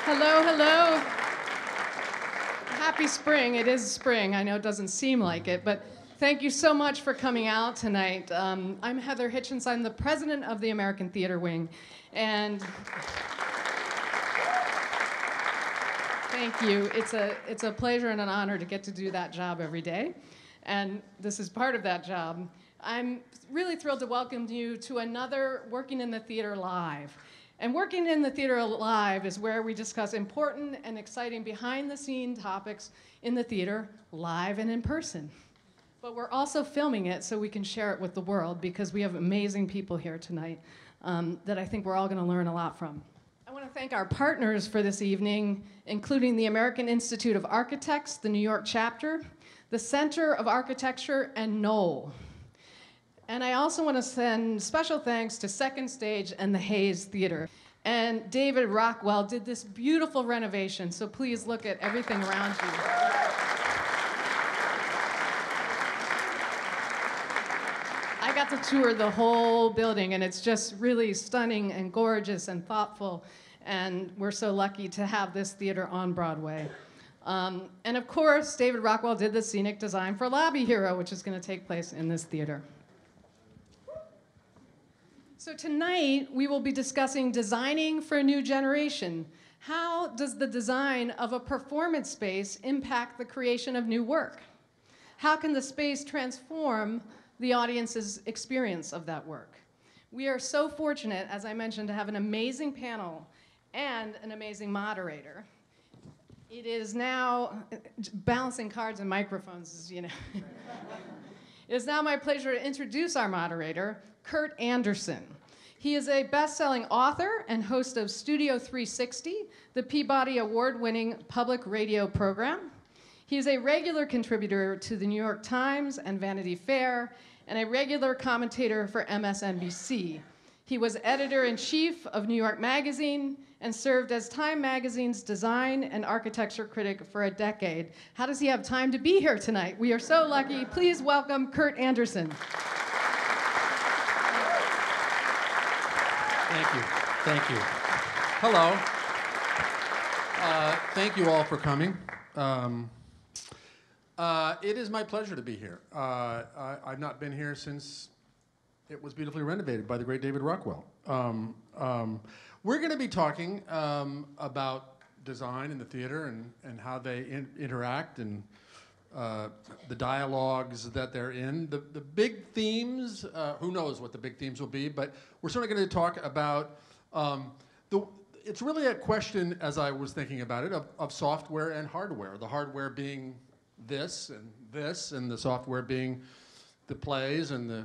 Hello, hello. Happy spring. It is spring. I know it doesn't seem like it, but thank you so much for coming out tonight. I'm Heather Hitchens. I'm the president of the American Theater Wing, and thank you. It's a pleasure and an honor to get to do that job every day, and this is part of that job. I'm really thrilled to welcome you to another Working in the Theater Live. And Working in the Theater Live is where we discuss important and exciting behind-the-scene topics in the theater, live and in person. But we're also filming it so we can share it with the world, because we have amazing people here tonight that I think we're all going to learn a lot from. I want to thank our partners for this evening, including the American Institute of Architects, the New York chapter, the Center of Architecture, and Knoll. And I also want to send special thanks to Second Stage and the Hayes Theater. And David Rockwell did this beautiful renovation, so please look at everything around you. I got to tour the whole building, and it's just really stunning and gorgeous and thoughtful, and we're so lucky to have this theater on Broadway. And of course, David Rockwell did the scenic design for Lobby Hero, which is going to take place in this theater. So tonight, we will be discussing designing for a new generation. How does the design of a performance space impact the creation of new work? How can the space transform the audience's experience of that work? We are so fortunate, as I mentioned, to have an amazing panel and an amazing moderator. It is now, balancing cards and microphones is, It is now my pleasure to introduce our moderator, Curt Anderson. He is a best-selling author and host of Studio 360, the Peabody Award-winning public radio program. He is a regular contributor to the New York Times and Vanity Fair, and a regular commentator for MSNBC. He was editor-in-chief of New York Magazine and served as Time Magazine's design and architecture critic for a decade. How does he have time to be here tonight? We are so lucky. Please welcome Curt Anderson. Thank you. Thank you. Hello. Thank you all for coming. It is my pleasure to be here. I've not been here since it was beautifully renovated by the great David Rockwell. We're going to be talking about design in the theater and how they interact and the dialogues that they're in. The big themes, who knows what the big themes will be, but we're certainly going to talk about, it's really a question, as I was thinking about it, of software and hardware. The hardware being this, and the software being the plays and the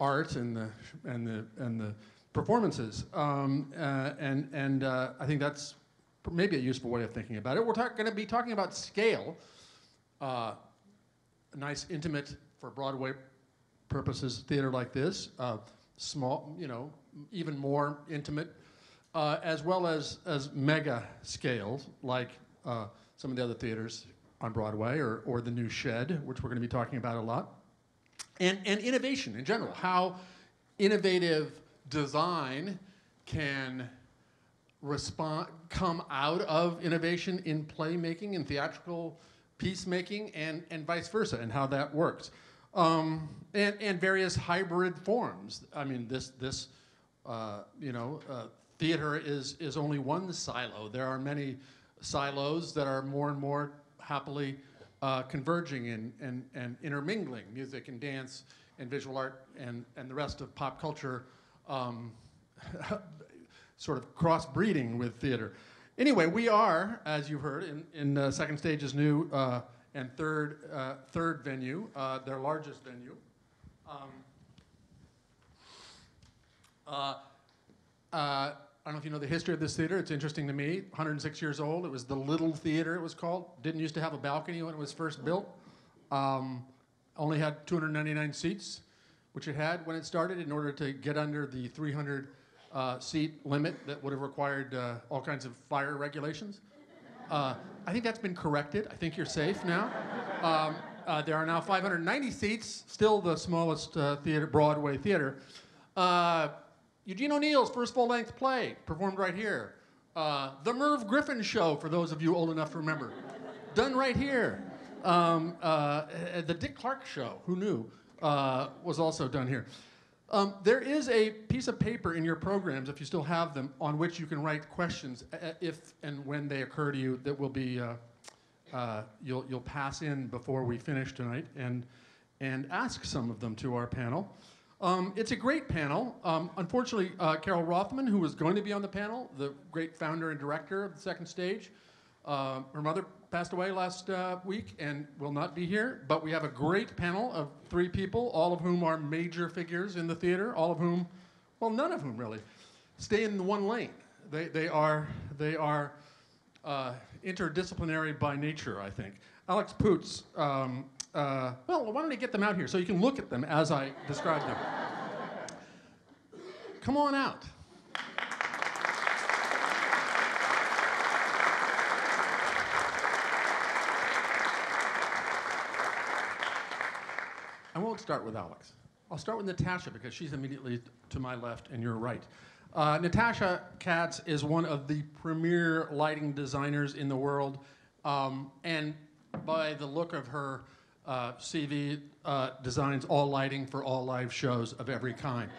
art and the performances. I think that's maybe a useful way of thinking about it. We're going to be talking about scale. A nice, intimate, for Broadway purposes, theater like this, small, even more intimate, as well as mega scales, like some of the other theaters on Broadway, or the new Shed, which we're going to be talking about a lot, and innovation in general, how innovative design can come out of innovation in playmaking and theatrical peacemaking, and vice versa, and how that works, and various hybrid forms. I mean, theater is only one silo. There are many silos that are more and more happily converging and intermingling, music and dance and visual art and the rest of pop culture, sort of crossbreeding with theater. Anyway, we are, as you've heard, in Second Stage's new and third venue, their largest venue. I don't know if you know the history of this theater. It's interesting to me. 106 years old. It was the Little Theater, it was called. Didn't used to have a balcony when it was first built. Only had 299 seats, which it had when it started, in order to get under the 300 seat limit that would have required all kinds of fire regulations. I think that's been corrected. I think you're safe now. There are now 590 seats, still the smallest Broadway theater. Eugene O'Neill's first full-length play, performed right here. The Merv Griffin Show, for those of you old enough to remember. Done right here. The Dick Clark Show, who knew, was also done here. There is a piece of paper in your programs, if you still have them, on which you can write questions if and when they occur to you that will be, you'll pass in before we finish tonight and ask some of them to our panel. It's a great panel. Unfortunately, Carol Rothman, who was going to be on the panel, the great founder and director of the Second Stage, her mother passed away last week and will not be here, but we have a great panel of 3 people, all of whom are major figures in the theater, all of whom, well, none of whom really, stay in the one lane. They are interdisciplinary by nature, I think. Alex Poots, well, why don't I get them out here so you can look at them as I describe them. Come on out. I won't start with Alex. I'll start with Natasha because she's immediately to my left and your right. Natasha Katz is one of the premier lighting designers in the world, and by the look of her CV, designs all lighting for all live shows of every kind.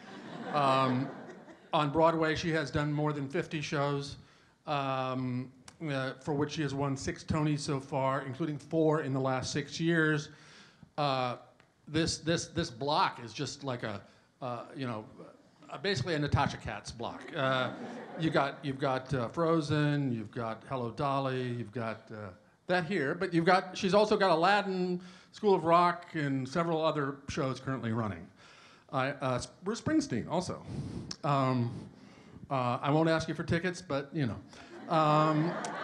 On Broadway, she has done more than 50 shows, for which she has won 6 Tonys so far, including 4 in the last 6 years. This block is just like basically a Natasha Katz block. You've got Frozen, you've got Hello Dolly, you've got that here, but she's also got Aladdin, School of Rock, and several other shows currently running. Bruce Springsteen also. I won't ask you for tickets, but you know.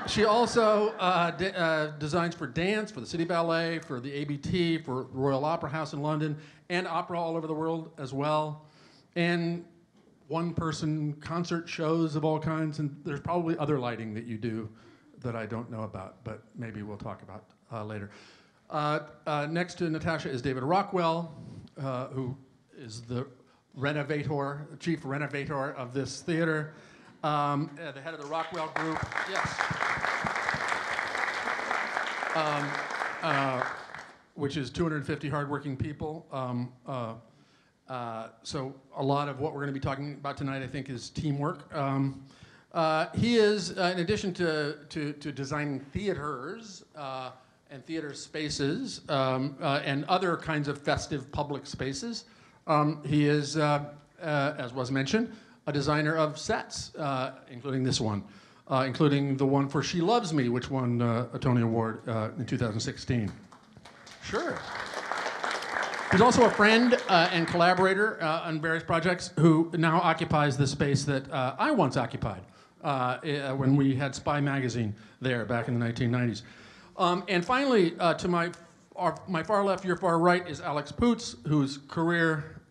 She also designs for dance, for the City Ballet, for the ABT, for Royal Opera House in London, and opera all over the world as well. And one-person concert shows of all kinds, and there's probably other lighting that you do that I don't know about, but maybe we'll talk about later. Next to Natasha is David Rockwell, who is the chief renovator of this theater. The head of the Rockwell Group, yes. Which is 250 hardworking people. So a lot of what we're going to be talking about tonight, I think, is teamwork. He is, in addition to designing theaters and theater spaces and other kinds of festive public spaces, he is, as was mentioned, a designer of sets, including this one, including the one for She Loves Me, which won a Tony Award in 2016. Sure. He's also a friend and collaborator on various projects who now occupies the space that I once occupied when we had Spy Magazine there back in the 1990s. And finally, to my far left, your far right, is Alex Poots, whose career,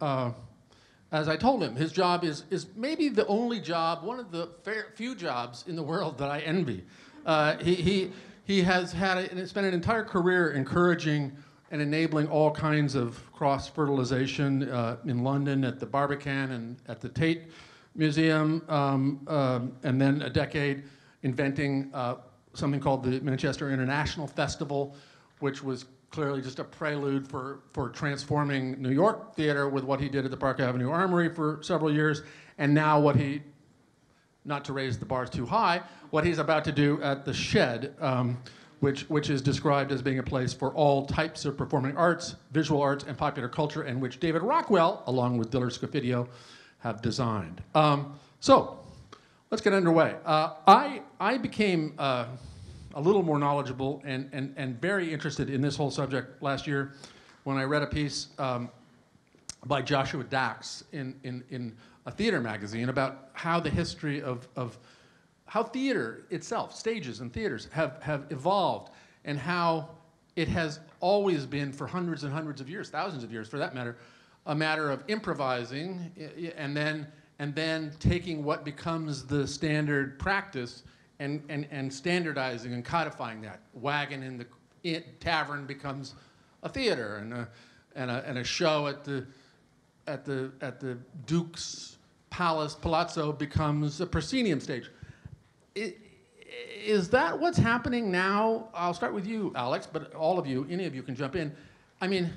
as I told him, his job is maybe the only job, one of the few jobs in the world that I envy. He has spent an entire career encouraging and enabling all kinds of cross-fertilization in London at the Barbican and at the Tate Museum, and then a decade inventing something called the Manchester International Festival, which was clearly just a prelude for transforming New York theater with what he did at the Park Avenue Armory for several years, and now what he, not to raise the bars too high, what he's about to do at the Shed, which is described as being a place for all types of performing arts, visual arts, and popular culture, and which David Rockwell, along with Dillard Scofidio, have designed. So, let's get underway. I became a little more knowledgeable and very interested in this whole subject last year when I read a piece by Joshua Dax in a theater magazine about how the history of how theater itself, stages and theaters, have evolved, and how it has always been for hundreds and hundreds of years, thousands of years for that matter, a matter of improvising and then taking what becomes the standard practice and standardizing and codifying that. Wagon in the tavern becomes a theater, and a show at the Duke's Palazzo becomes a proscenium stage. Is that what's happening now? I'll start with you, Alex, but all of you, any of you can jump in. I mean,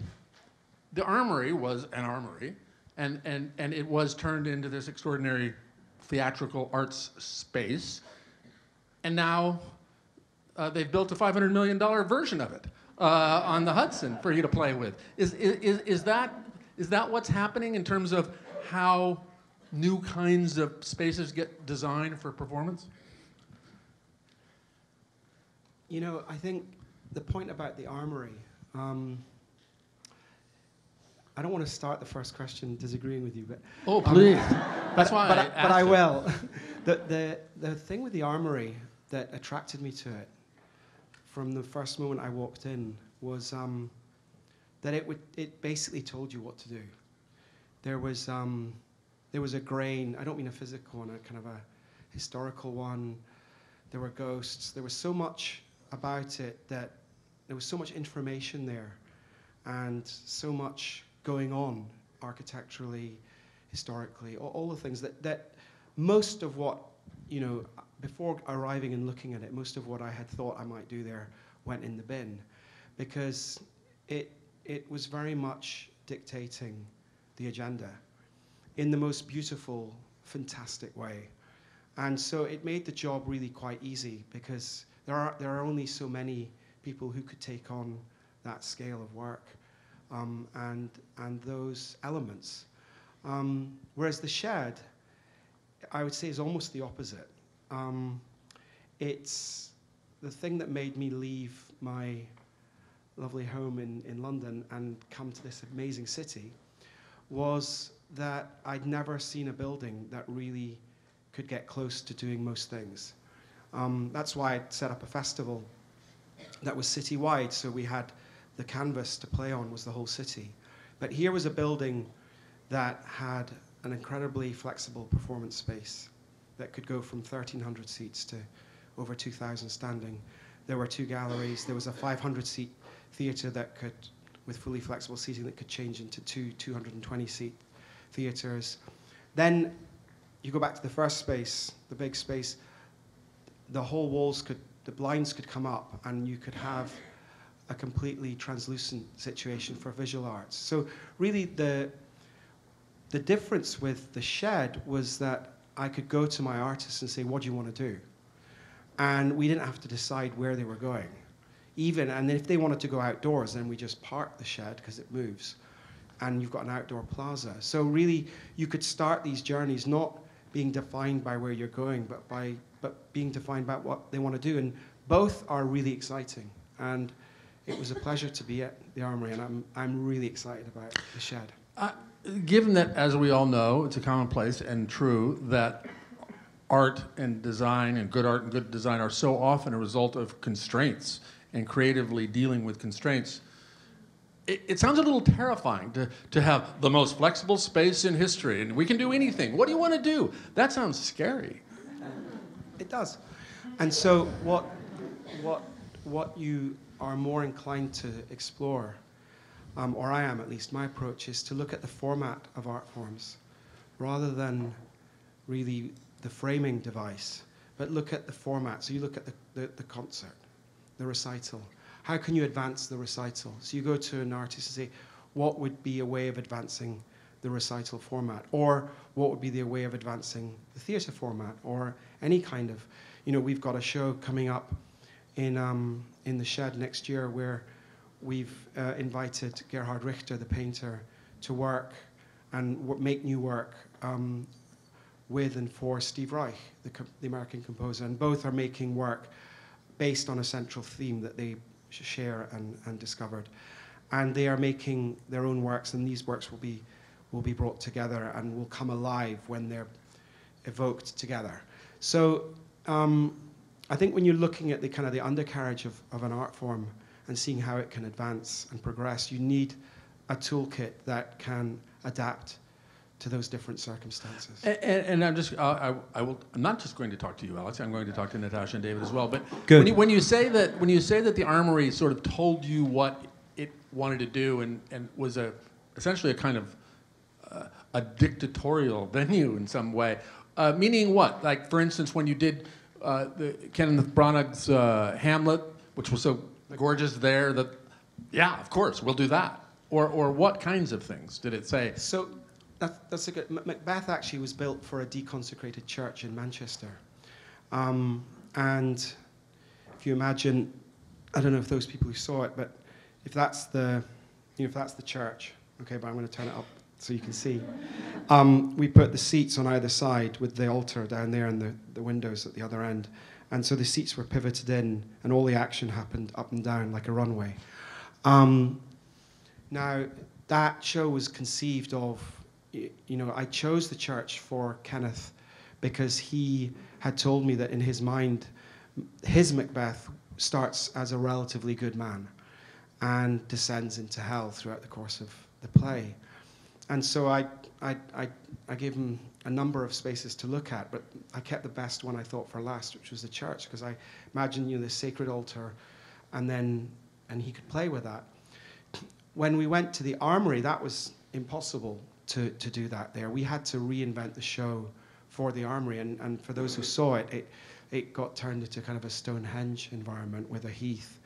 the Armory was an armory, and it was turned into this extraordinary theatrical arts space, and now they've built a $500 million version of it on the Hudson for you to play with. Is that what's happening in terms of how new kinds of spaces get designed for performance? You know, I think the point about the Armory, I don't want to start the first question disagreeing with you, but... Oh, please. That's why but I it. will. The thing with the Armory that attracted me to it from the first moment I walked in was that it basically told you what to do. There was a grain, I don't mean a physical one, a kind of a historical one. There were ghosts. There was so much about it that there was so much information there and so much going on architecturally, historically, all the things that most of what, you know, before arriving and looking at it, most of what I had thought I might do there went in the bin, because it was very much dictating the agenda in the most beautiful, fantastic way. And so it made the job really quite easy, because there are only so many people who could take on that scale of work and those elements. Whereas the shed, I would say, is almost the opposite. It's the thing that made me leave my lovely home in London and come to this amazing city was that I'd never seen a building that really could get close to doing most things. That's why I set up a festival that was citywide, so we had the canvas to play on was the whole city. But here was a building that had an incredibly flexible performance space that could go from 1,300 seats to over 2,000 standing. There were 2 galleries. There was a 500-seat theatre that could, with fully flexible seating, that could change into 220-seat theatres. Then you go back to the first space, the big space. The whole walls the blinds could come up, and you could have a completely translucent situation for visual arts. So really the difference with the shed was that I could go to my artists and say, what do you want to do? And we didn't have to decide where they were going. And then if they wanted to go outdoors, then we just park the shed because it moves. And you've got an outdoor plaza. So really, you could start these journeys not being defined by where you're going, but being defined by what they want to do. And both are really exciting. And it was a pleasure to be at the Armory, and I'm really excited about the shed. Given that, as we all know, it's a commonplace and true that art and design and good design are so often a result of constraints and creatively dealing with constraints, it sounds a little terrifying to have the most flexible space in history and we can do anything. What do you want to do? That sounds scary. It does. And so what you are more inclined to explore, or I am at least, my approach is to look at the format of art forms rather than really the framing device, but look at the format. So you look at the concert, the recital. How can you advance the recital? So you go to an artist and say, what would be a way of advancing the recital format? Or what would be the way of advancing the theatre format? Or any kind of, we've got a show coming up in the shed next year where we've invited Gerhard Richter, the painter, to work and make new work with and for Steve Reich, the American composer. And both are making work based on a central theme that they share and discovered. And they are making their own works, and these works will be brought together and will come alive when they're evoked together. So I think when you're looking at the kind of the undercarriage of an art form and seeing how it can advance and progress, you need a toolkit that can adapt to those different circumstances. And I'm not just going to talk to you, Alex. I'm going to talk to Natasha and David as well. But Good. When you say that the Armory sort of told you what it wanted to do and was essentially a kind of a dictatorial venue in some way, meaning what? Like, for instance, when you did Kenneth Branagh's Hamlet, which was so gorgeous there that, yeah, of course, we'll do that. Or what kinds of things did it say? So that's a good. Macbeth actually was built for a deconsecrated church in Manchester, and if you imagine, I don't know if those people who saw it, but if that's the, if that's the church, okay, but I'm going to turn it up so you can see. We put the seats on either side with the altar down there and the windows at the other end, and so the seats were pivoted in, and all the action happened up and down like a runway. Now, that show was conceived of, I chose the church for Kenneth because he had told me that in his mind, his Macbeth starts as a relatively good man and descends into hell throughout the course of the play. And so I gave him a number of spaces to look at, but I kept the best one I thought for last, which was the church, because I imagined, the sacred altar, and he could play with that. When we went to the Armory, that was impossible to do that there. We had to reinvent the show for the Armory, and for those who saw it, it got turned into kind of a Stonehenge environment with a heath.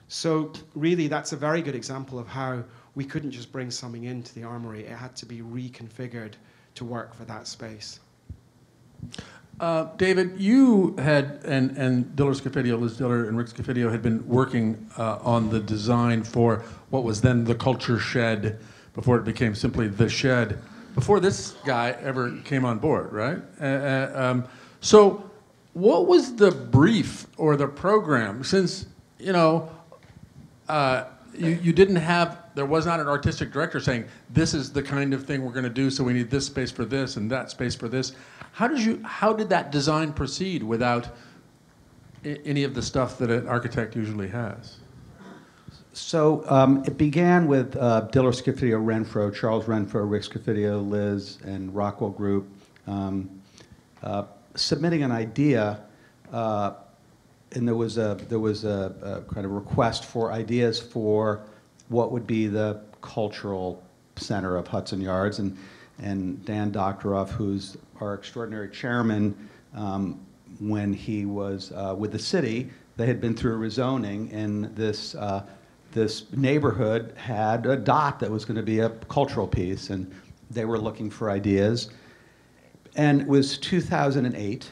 So really, that's a very good example of how we couldn't just bring something into the Armory. It had to be reconfigured to work for that space. David, you had, and Diller Scofidio, Liz Diller and Rick Scofidio had been working on the design for what was then the Culture Shed, before it became simply the Shed, before this guy ever came on board, right? So what was the brief or the program? Since, you didn't have, there was not an artistic director saying, this is the kind of thing we're going to do, so we need this space for this and that space for this. How did that design proceed without any of the stuff that an architect usually has? So it began with Diller Scofidio Renfro, Charles Renfro, Rick Scofidio, Liz, and Rockwell Group submitting an idea, and there was a kind of request for ideas for what would be the cultural center of Hudson Yards, and Dan Doctoroff, who's our extraordinary chairman, when he was with the city, they had been through a rezoning, and this neighborhood had a dot that was going to be a cultural piece, and they were looking for ideas. And it was 2008.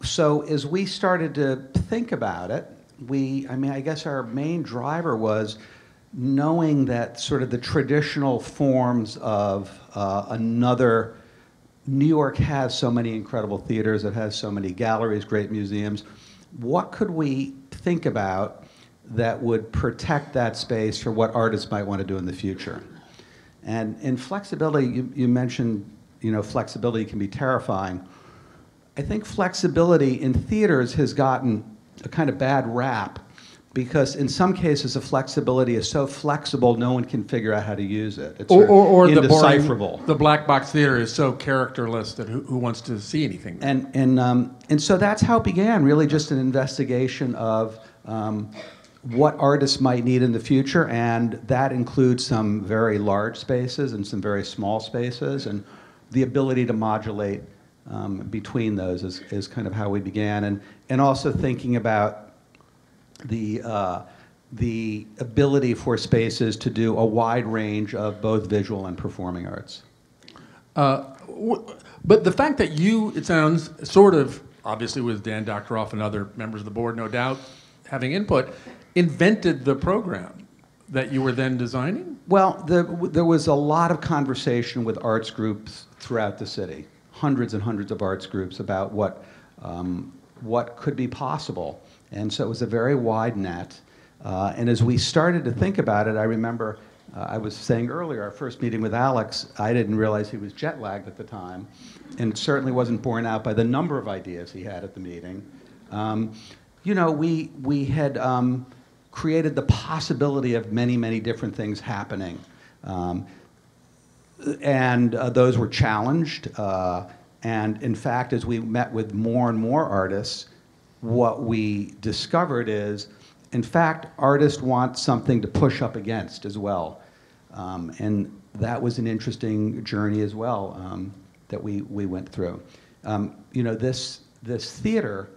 So as we started to think about it, I guess our main driver was knowing that sort of the traditional forms of New York has so many incredible theaters, it has so many galleries, great museums. What could we think about that would protect that space for what artists might want to do in the future? And in flexibility, you mentioned, flexibility can be terrifying. I think flexibility in theaters has gotten a kind of bad rap, because in some cases the flexibility is so flexible no one can figure out how to use it. It's or indecipherable. The black box theater is so characterless that who wants to see anything? And so that's how it began, really just an investigation of what artists might need in the future, and that includes some very large spaces and some very small spaces, and the ability to modulate between those is kind of how we began, and also thinking about the ability for spaces to do a wide range of both visual and performing arts. But the fact that it sounds sort of, obviously with Dan Doctoroff and other members of the board, no doubt, having input, invented the program that you were then designing? Well, there was a lot of conversation with arts groups throughout the city, hundreds and hundreds of arts groups about what could be possible. And so it was a very wide net. And as we started to think about it, I remember I was saying earlier, our first meeting with Alex, I didn't realize he was jet lagged at the time, and it certainly wasn't borne out by the number of ideas he had at the meeting. We had created the possibility of many, many different things happening. And those were challenged. And in fact, as we met with more and more artists, what we discovered is, in fact, artists want something to push up against as well. And that was an interesting journey as well. that we went through. You know, this theater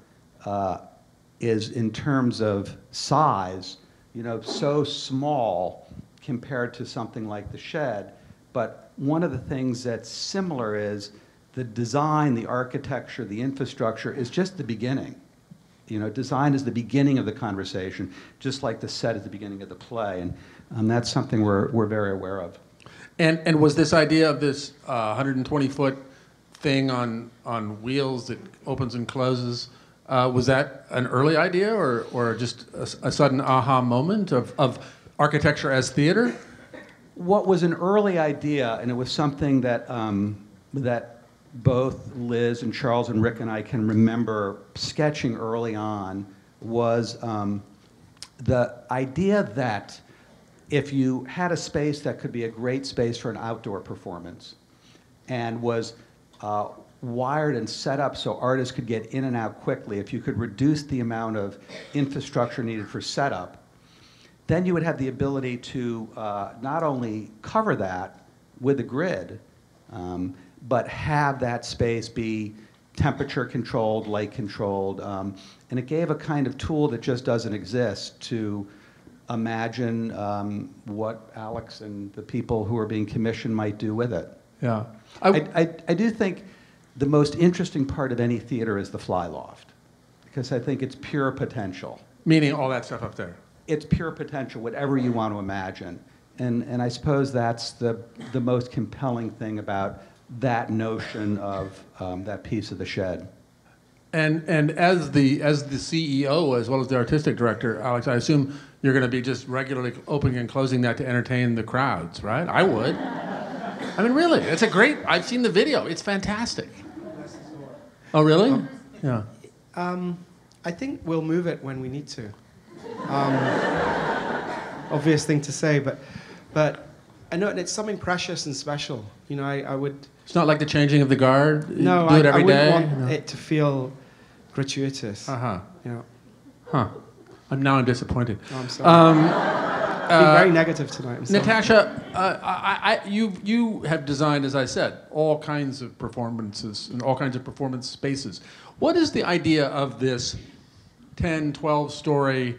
is, in terms of size, you know, so small compared to something like the Shed. But one of the things that's similar is the design, the architecture, the infrastructure is just the beginning. You know, design is the beginning of the conversation, just like the set is the beginning of the play, and that's something we're very aware of. And was this idea of this 120-foot thing on wheels that opens and closes, was that an early idea or just a sudden aha moment of architecture as theater? What was an early idea, and it was something that that both Liz and Charles and Rick and I can remember sketching early on, was the idea that if you had a space that could be a great space for an outdoor performance and was wired and set up so artists could get in and out quickly, if you could reduce the amount of infrastructure needed for setup, then you would have the ability to not only cover that with a grid, but have that space be temperature controlled, light controlled, and it gave a kind of tool that just doesn't exist to imagine what Alex and the people who are being commissioned might do with it. Yeah. I do think the most interesting part of any theater is the fly loft, because I think it's pure potential. Meaning all that stuff up there. It's pure potential, whatever you want to imagine. And I suppose that's the most compelling thing about that notion of that piece of the Shed. And as the CEO, as well as the artistic director, Alex, I assume you're going to be just regularly opening and closing that to entertain the crowds, right? I would. I mean, really, it's a great, I've seen the video. It's fantastic. Oh, really? Yeah. I think we'll move it when we need to. Obvious thing to say, but I know it's something precious and special. You know, I would. It's not like the changing of the guard. No, you do it every I wouldn't day? want it to feel gratuitous. Uh-huh. You know. Huh. I'm disappointed. Oh, I'm sorry. Being very negative tonight. I'm sorry. Natasha, you have designed, as I said, all kinds of performances and all kinds of performance spaces. What is the idea of this 10, 12-story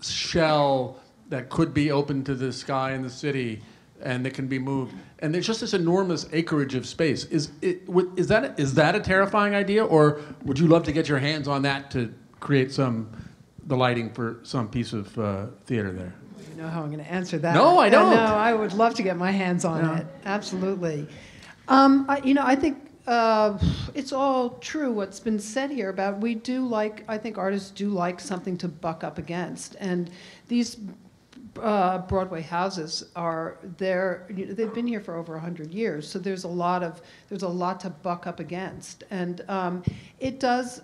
shell that could be open to the sky in the city and that can be moved? And there's just this enormous acreage of space. Is that a terrifying idea, or would you love to get your hands on that to create the lighting for some piece of theater there? You know how I'm going to answer that. No, I don't. No, I would love to get my hands on it. Absolutely. I think it's all true what's been said here about I think artists do like something to buck up against. And these Broadway houses they've been here for over 100 years, so there's a lot to buck up against, and there's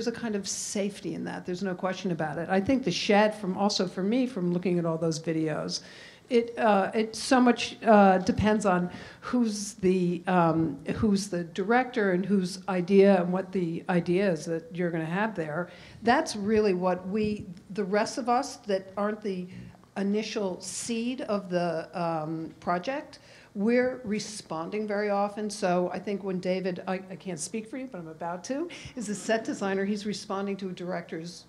a kind of safety in that. There's no question about it. I think the Shed, for me, from looking at all those videos, it so much depends on who's the director and whose idea and what the idea is that you're going to have there. That's really what the rest of us that aren't the initial seed of the project, we're responding very often. So I think when David, I can't speak for you, but I'm about to, is a set designer, he's responding to a director's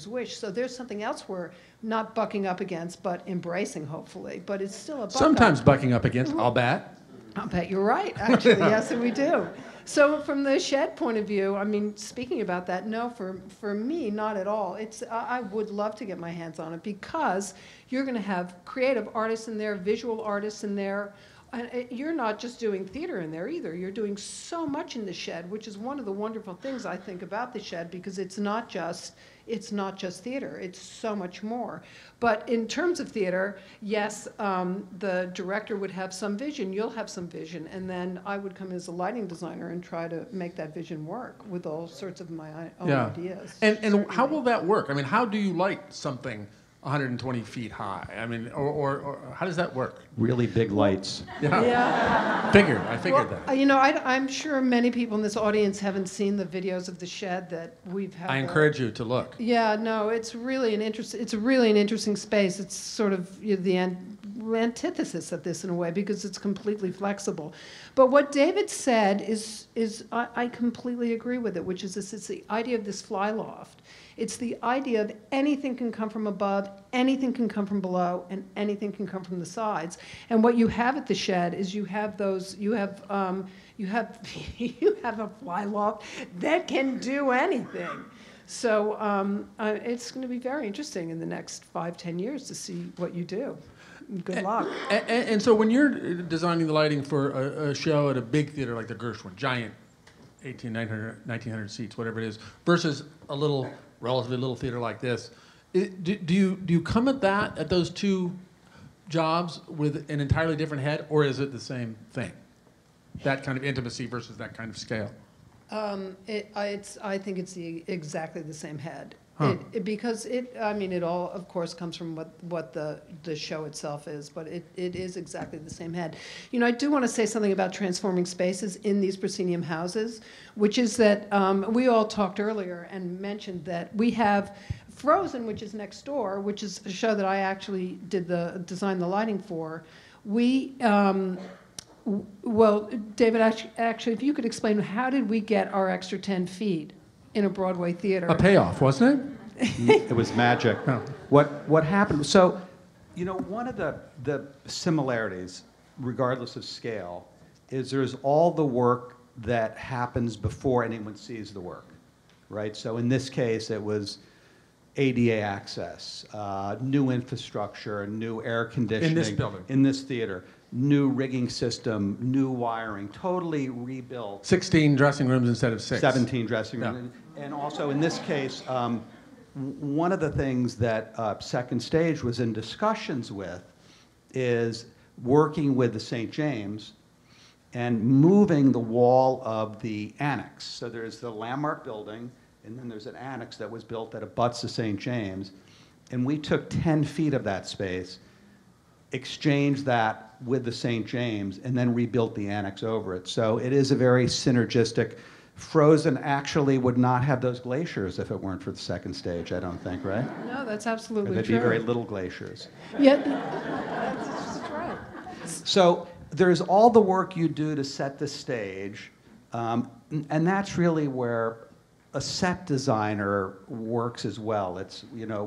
wish. So there's something else we're not bucking up against, but embracing, hopefully. But it's still a buck Sometimes up. Bucking up against, I'll bet. I'll bet you're right, actually. Yes, and we do. So from the Shed point of view, I mean, speaking about that, no, for me, not at all. I would love to get my hands on it because you're going to have creative artists in there, visual artists in there. And you're not just doing theater in there either. You're doing so much in the Shed, which is one of the wonderful things I think about the Shed, because it's not just theater. It's so much more. But in terms of theater, yes, the director would have some vision. You'll have some vision, and then I would come as a lighting designer and try to make that vision work with all sorts of my own ideas. And how will that work? I mean, how do you light something 120 feet high? I mean, or how does that work? Really big lights. Yeah. I figured that. You know, I'm sure many people in this audience haven't seen the videos of the Shed that we've had. I encourage you to look. Yeah, no, it's really an interesting space. It's sort of the end. antithesis of this in a way because it's completely flexible. But what David said is I completely agree with it, which is this: it's the idea of this fly loft. It's the idea of anything can come from above, anything can come from below, and anything can come from the sides. And what you have at the shed is you have you have a fly loft that can do anything. So it's going to be very interesting in the next 5-10 years to see what you do. Good luck. And so when you're designing the lighting for a show at a big theater like the Gershwin, giant 1900 seats, whatever it is, versus a little, relatively little theater like this, do you come at those two jobs with an entirely different head, or is it the same thing? That kind of intimacy versus that kind of scale? I think it's exactly the same head. Huh. Because it all, of course, comes from what the show itself is, but it is exactly the same head. You know, I do want to say something about transforming spaces in these proscenium houses, which is that we all talked earlier and mentioned that we have Frozen, which is next door, which is a show that I actually designed the lighting for. Well, David, actually, if you could explain, how did we get our extra 10 feet in a Broadway theater? A payoff, wasn't it? It was magic. Oh. What happened? So, you know, one of the similarities, regardless of scale, is there's all the work that happens before anyone sees the work, right? So in this case, it was ADA access, new infrastructure, new air conditioning. In this building. In this theater. New rigging system, new wiring, totally rebuilt. 16 dressing rooms instead of 6. 17 dressing rooms. Yeah. And also in this case, one of the things that Second Stage was in discussions with is working with the St. James and moving the wall of the Annex. So there's the landmark building, and then there's an Annex that was built that abuts the St. James. And we took 10 feet of that space, exchanged that with the St. James, and then rebuilt the Annex over it. So it is a very synergistic. Frozen actually would not have those glaciers if it weren't for the Second Stage, I don't think, right? No, that's absolutely Or there'd true. be very little glaciers. Yeah, that's right. So there's all the work you do to set the stage, and that's really where a set designer works as well. It's, you know,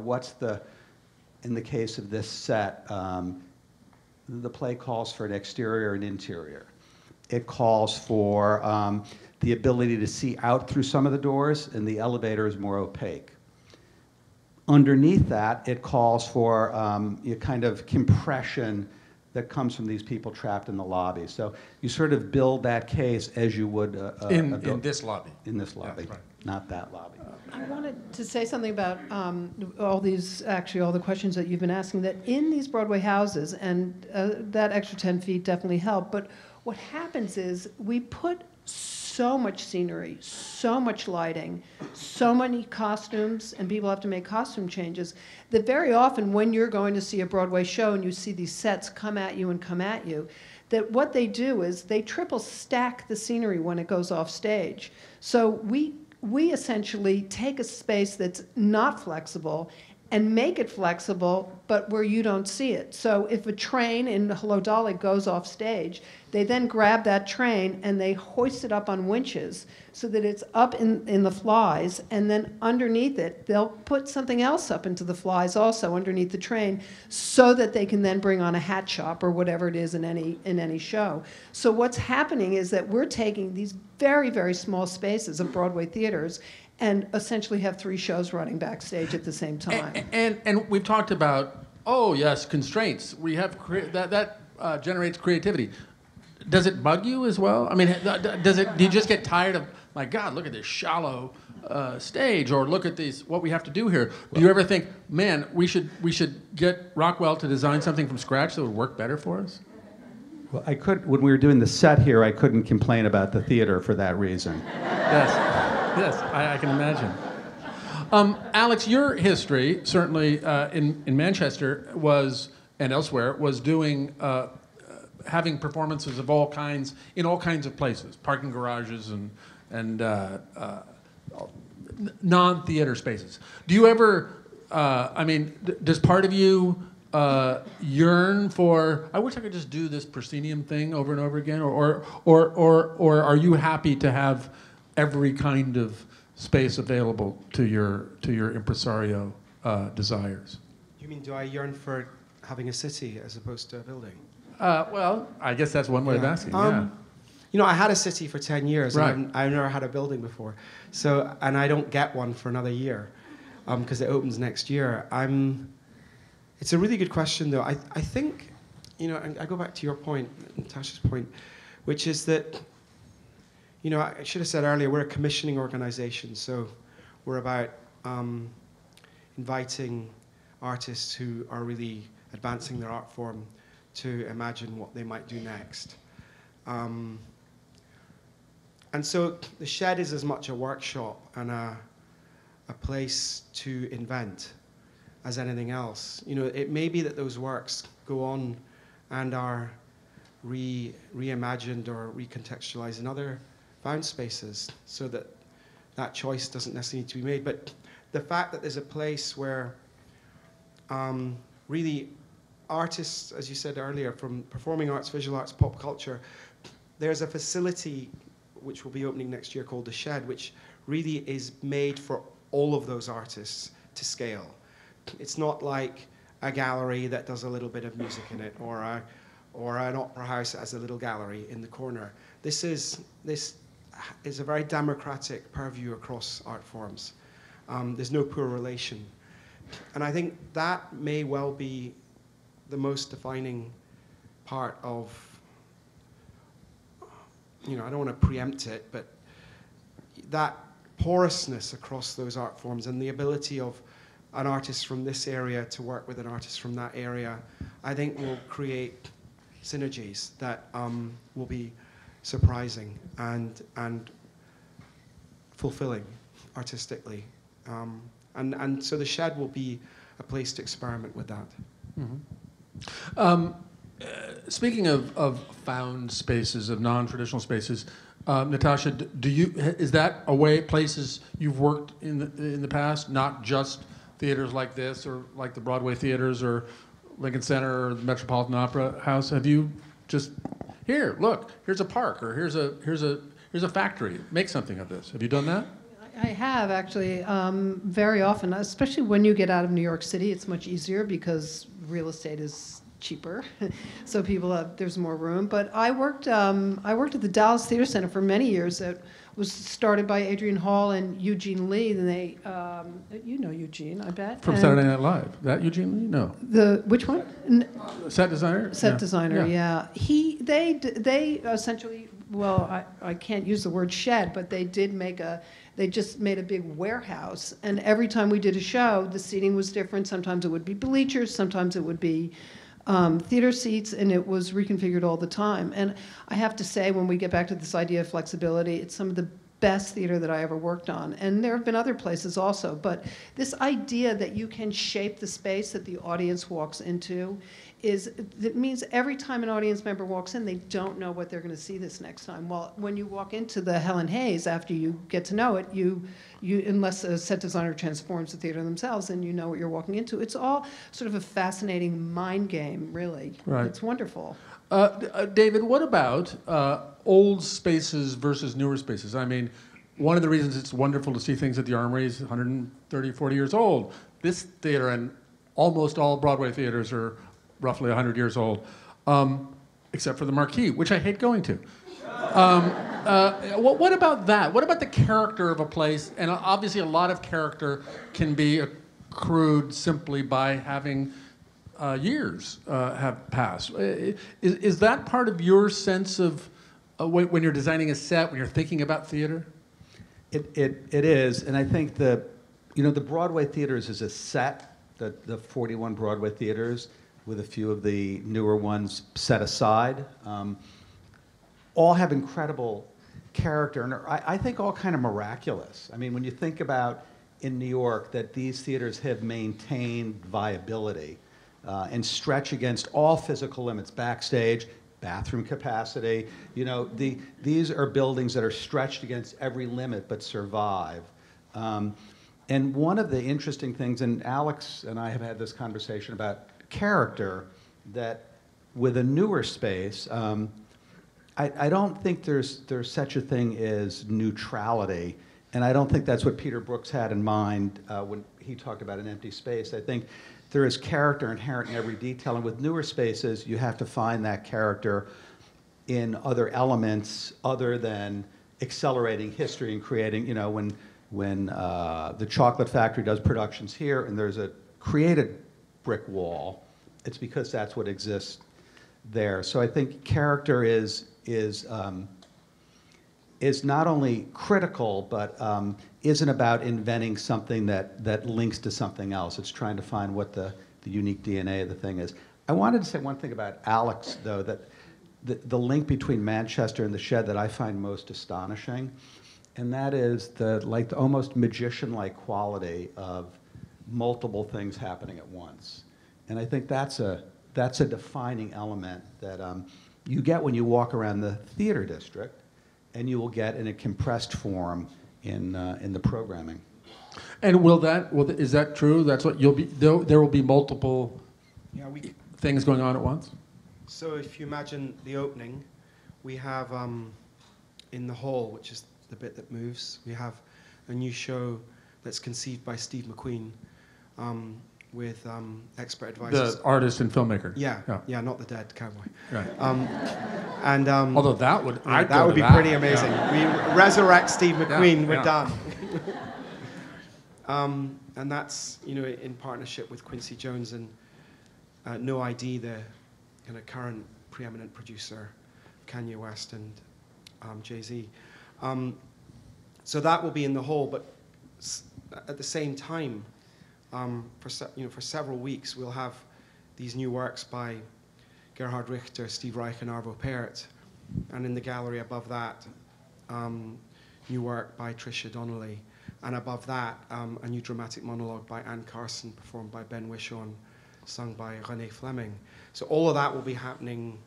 in the case of this set, the play calls for an exterior and interior. It calls for the ability to see out through some of the doors, and the elevator is more opaque. Underneath that, it calls for a kind of compression that comes from these people trapped in the lobby. So you sort of build that case as you would in this lobby. In this lobby, right. Not that lobby. I wanted to say something about all the questions that you've been asking, that in these Broadway houses, and that extra 10 feet definitely helped, but what happens is we put so much scenery, so much lighting, so many costumes, and people have to make costume changes, that very often when you're going to see a Broadway show and you see these sets come at you, that what they do is they triple stack the scenery when it goes off stage. So we essentially take a space that's not flexible and make it flexible, but where you don't see it. So if a train in Hello Dolly goes off stage, they then grab that train and they hoist it up on winches so that it's up in the flies, and then underneath it, they'll put something else up into the flies also underneath the train so that they can then bring on a hat shop or whatever it is in any show. So what's happening is that we're taking these very, very small spaces of Broadway theaters and essentially have 3 shows running backstage at the same time. And we've talked about, oh yes, constraints. We have that generates creativity. Does it bug you as well? I mean, do you just get tired of, my God, look at this shallow stage, or look at what we have to do here? Do you ever think, man, we should get Rockwell to design something from scratch that would work better for us? Well, when we were doing the set here, I couldn't complain about the theater for that reason. Yes, I can imagine. Alex, your history, certainly in Manchester and elsewhere, was doing, having performances of all kinds, in all kinds of places, parking garages and non-theater spaces. Do you ever, does part of you yearn for, I wish I could just do this proscenium thing over and over again, or are you happy to have every kind of space available to your impresario desires? You mean, do I yearn for having a city as opposed to a building? Well, I guess that's one way of asking. You know, I had a city for 10 years, Right. and I've never had a building before. So, and I don't get one for another year, because it opens next year. It's a really good question, though. I think, you know, and I go back to your point, Natasha's point, which is that, you know, I should have said earlier, we're a commissioning organization, so we're about inviting artists who are really advancing their art form to imagine what they might do next. And so the shed is as much a workshop and a place to invent as anything else. You know, it may be that those works go on and are reimagined or recontextualized in other found spaces, so that that choice doesn't necessarily need to be made. But the fact that there's a place where really artists, as you said earlier, from performing arts, visual arts, pop culture, there's a facility which will be opening next year called The Shed, which really is made for all of those artists to scale. It's not like a gallery that does a little bit of music in it, or an opera house that has a little gallery in the corner. This is a very democratic purview across art forms. There's no poor relation. And I think that may well be the most defining part of, you know, I don't want to preempt it, but that porousness across those art forms and the ability of an artist from this area to work with an artist from that area, I think will create synergies that will be surprising and fulfilling artistically. And so the Shed will be a place to experiment with that. Mm-hmm. Speaking of found spaces, of non-traditional spaces, Natasha, is that a way, places you've worked in the past, not just theaters like this or like the Broadway theaters or Lincoln Center or the Metropolitan Opera House? Have you just, here, look, here's a park, or here's a factory, make something of this? Have you done that? I have, actually, very often, especially when you get out of New York City. It's much easier because real estate is cheaper, so there's more room. But I worked at the Dallas Theater Center for many years. It was started by Adrian Hall and Eugene Lee. And they, you know Eugene, I bet. From Saturday Night Live. That Eugene Lee? No. Which one? Set designer? Set designer, yeah. They essentially, well, I can't use the word shed, but they just made a big warehouse. And every time we did a show, the seating was different. Sometimes it would be bleachers, sometimes it would be theater seats, and it was reconfigured all the time. And I have to say, when we get back to this idea of flexibility, it's some of the best theater that I ever worked on. And there have been other places also, but this idea that you can shape the space that the audience walks into it means every time an audience member walks in, they don't know what they're going to see this next time. Well, when you walk into the Helen Hayes, after you get to know it, you unless a set designer transforms the theater themselves, and you know what you're walking into. It's all sort of a fascinating mind game, really. Right. It's wonderful. David, what about old spaces versus newer spaces? I mean, one of the reasons it's wonderful to see things at the Armory is 130, 40 years old. This theater and almost all Broadway theaters are roughly 100 years old, except for the Marquee, which I hate going to. What about that? What about the character of a place? And obviously a lot of character can be accrued simply by having years have passed. Is that part of your sense of when you're designing a set, when you're thinking about theater? It is, and I think the Broadway theaters is a set, the 41 Broadway theaters, with a few of the newer ones set aside, all have incredible character, and I think all kind of miraculous. I mean, when you think about in New York that these theaters have maintained viability and stretch against all physical limits, backstage, bathroom capacity, these are buildings that are stretched against every limit but survive. And one of the interesting things, and Alex and I have had this conversation about character that with a newer space, I don't think there's such a thing as neutrality, and I don't think that's what Peter Brooks had in mind when he talked about an empty space. I think there is character inherent in every detail, and with newer spaces, you have to find that character in other elements other than accelerating history and creating, you know, when the Chocolate Factory does productions here and there's a created brick wall, it's because that's what exists there. So I think character is not only critical, but isn't about inventing something that links to something else. It's trying to find what the unique DNA of the thing is. I wanted to say one thing about Alex, though, that the link between Manchester and the Shed that I find most astonishing, and that is the almost magician-like quality of multiple things happening at once. And I think that's a defining element that you get when you walk around the theater district, and you will get in a compressed form in the programming. And is that true? That's what you'll be. There will be multiple things going on at once. So if you imagine the opening, we have in the hall, which is the bit that moves, we have a new show that's conceived by Steve McQueen with expert advisors. The artist and filmmaker. Yeah, not the dead cowboy. Right. Although that would be pretty amazing. Yeah. We resurrect Steve McQueen. Yeah, we're yeah. done. And that's, you know, in partnership with Quincy Jones and No ID, the kind of current preeminent producer, Kanye West and Jay-Z. So that will be in the hall, but at the same time, for several weeks, we'll have these new works by Gerhard Richter, Steve Reich, and Arvo Pärt, and in the gallery above that, new work by Tricia Donnelly, and above that, a new dramatic monologue by Anne Carson, performed by Ben Whishaw and sung by Renee Fleming. So all of that will be happening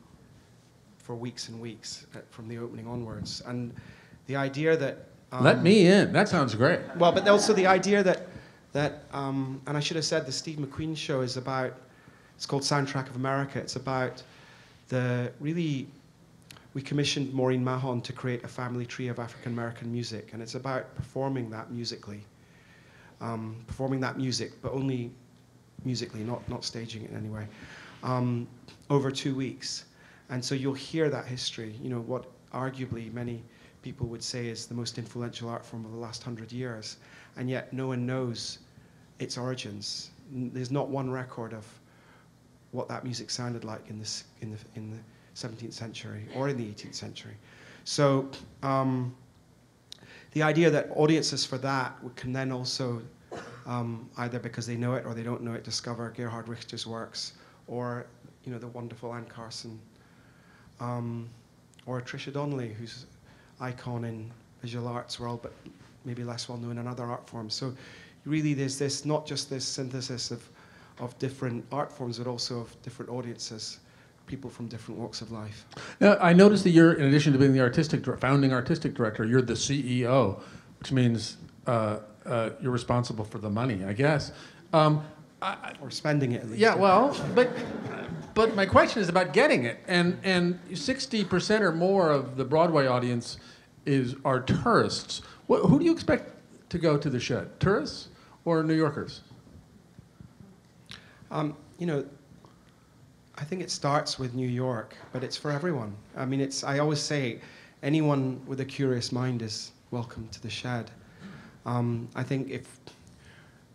for weeks and weeks from the opening onwards. And the idea that... Let me in. That sounds great. Well, but also the idea that and I should have said the Steve McQueen show is about, it's called Soundtrack of America. It's about we commissioned Maureen Mahon to create a family tree of African-American music, and it's about performing that musically. Performing that music, but only musically, not staging it in any way, over 2 weeks. And so you'll hear that history, you know, what arguably many people would say is the most influential art form of the last 100 years, and yet no one knows its origins. There's not one record of what that music sounded like in the 17th century or in the 18th century. So the idea that audiences for that can then also, either because they know it or they don't know it, discover Gerhard Richter's works, or, you know, the wonderful Anne Carson, or Tricia Donnelly, who's icon in visual arts world, but maybe less well known in other art forms. So really there's this, not just this synthesis of different art forms, but also of different audiences, people from different walks of life. Now, I noticed that you're, in addition to being the founding artistic director, you're the CEO, which means you're responsible for the money, I guess. Or spending it, at least. Yeah, well, but my question is about getting it. And 60% or more of the Broadway audience are tourists. Who do you expect to go to the Shed? Tourists or New Yorkers? You know, I think it starts with New York, but it's for everyone. I mean, I always say anyone with a curious mind is welcome to the Shed. I think if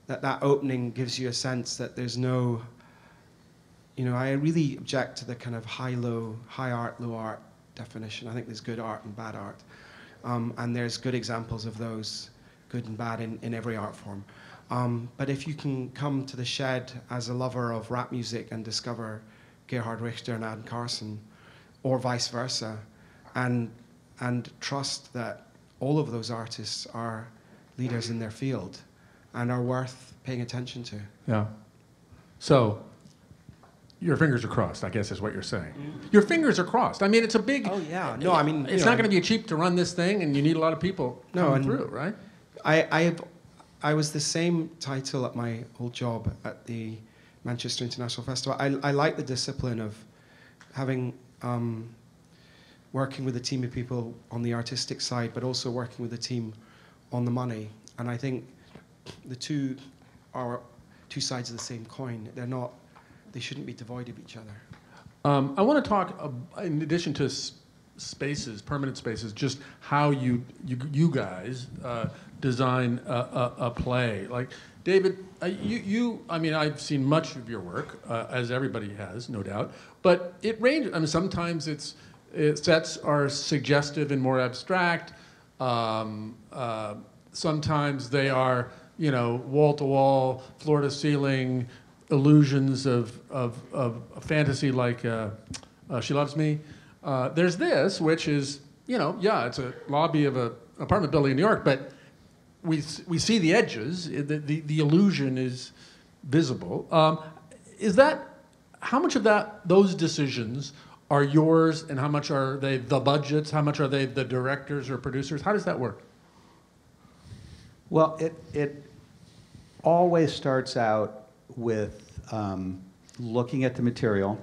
that opening gives you a sense that there's no, you know, I really object to the kind of high art, low art definition. I think there's good art and bad art. And there's good examples of those, good and bad, in every art form. But if you can come to the Shed as a lover of rap music and discover Gerhard Richter and Anne Carson, or vice versa, and trust that all of those artists are leaders in their field and are worth paying attention to. Yeah. So, your fingers are crossed, I guess is what you're saying. Your fingers are crossed. I mean, it's a big... Oh, yeah. No, I mean... It's not going to be cheap to run this thing, and you need a lot of people coming through, right? I was the same title at my old job at the Manchester International Festival. I like the discipline of having, working with a team of people on the artistic side, but also working with a team on the money. And I think the two are two sides of the same coin. They shouldn't be devoid of each other. I want to talk, in addition to spaces, permanent spaces, just how you guys design a play. Like, David, I mean, I've seen much of your work, as everybody has, no doubt, but it ranges. I mean, sometimes sets are suggestive and more abstract. Sometimes they are, wall-to-wall, floor-to-ceiling illusions of fantasy, like She Loves Me. There's this, which is, it's a lobby of an apartment building in New York, but we see the edges. The illusion is visible. How much of those decisions are yours, and how much are they the budgets? How much are they the directors or producers? How does that work? Well, it always starts out with looking at the material,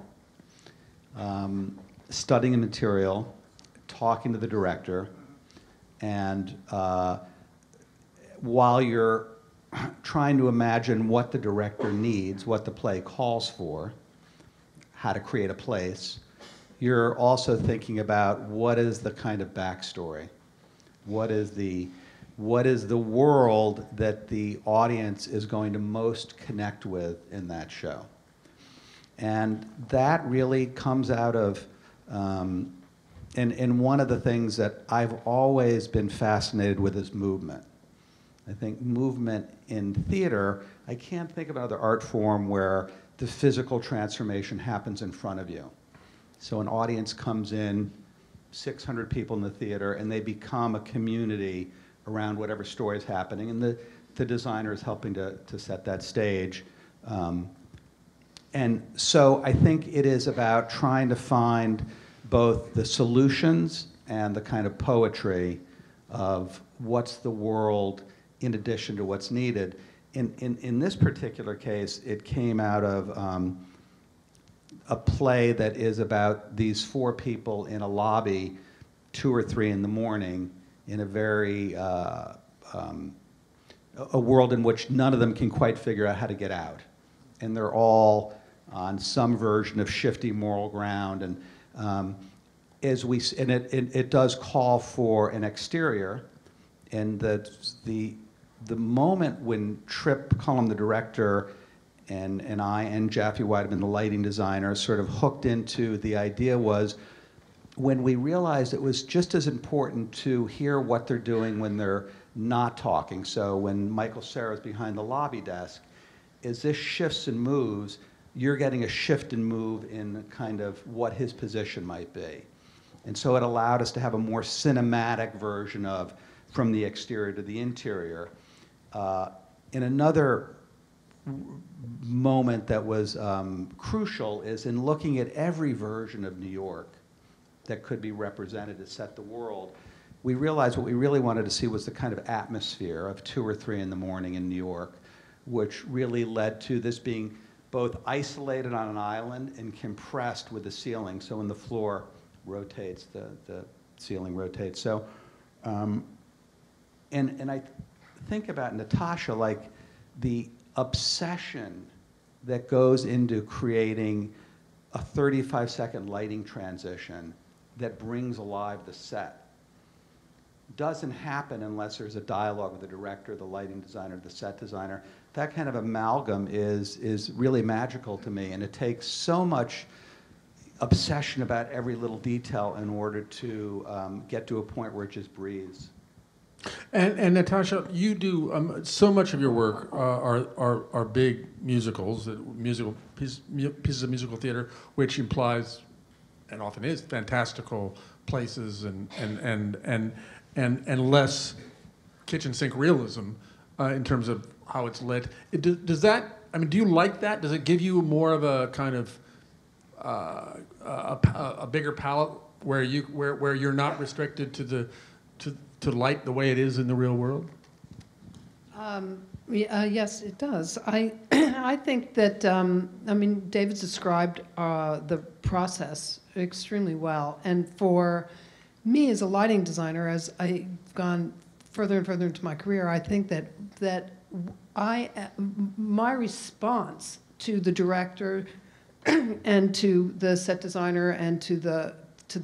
studying the material, talking to the director, and while you're trying to imagine what the director needs, what the play calls for, how to create a place, you're also thinking about what is the kind of backstory, what is the world that the audience is going to most connect with in that show. And that really comes out of, and one of the things that I've always been fascinated with is movement. I think movement in theater, I can't think of another art form where the physical transformation happens in front of you. So an audience comes in, 600 people in the theater, and they become a community around whatever story is happening, and the designer is helping to set that stage. And so I think it is about trying to find both the solutions and the kind of poetry of what's the world in addition to what's needed. In this particular case, it came out of a play that is about these 4 people in a lobby, 2 or 3 in the morning, in a very, a world in which none of them can quite figure out how to get out. And they're all on some version of shifty moral ground. And it does call for an exterior. And the moment when Tripp Cullum, the director, and I and Jaffe Weideman, the lighting designer, sort of hooked into the idea was when we realized it was just as important to hear what they're doing when they're not talking. So when Michael Cera's behind the lobby desk, as this shifts and moves, you're getting a shift and move in kind of what his position might be. And so it allowed us to have a more cinematic version of from the exterior to the interior. In another moment that was crucial is in looking at every version of New York that could be represented to set the world, we realized what we really wanted to see was the kind of atmosphere of 2 or 3 in the morning in New York, which really led to this being both isolated on an island and compressed with the ceiling. So when the floor rotates, the ceiling rotates. So, and I think about Natasha, like the obsession that goes into creating a 35-second lighting transition that brings alive the set doesn't happen unless there's a dialogue with the director, the lighting designer, the set designer. That kind of amalgam is really magical to me, and it takes so much obsession about every little detail in order to get to a point where it just breathes. And Natasha, you do so much of your work are big musicals, pieces of musical theater, which implies, and often is, fantastical places and less kitchen sink realism in terms of how it's lit. Does that? I mean, do you like that? Does it give you more of a kind of a bigger palette where you're not restricted to light the way it is in the real world? Yes, it does. I think that, I mean, David's described the process extremely well. And for me as a lighting designer, as I've gone further and further into my career, I think that my response to the director and to the set designer and to the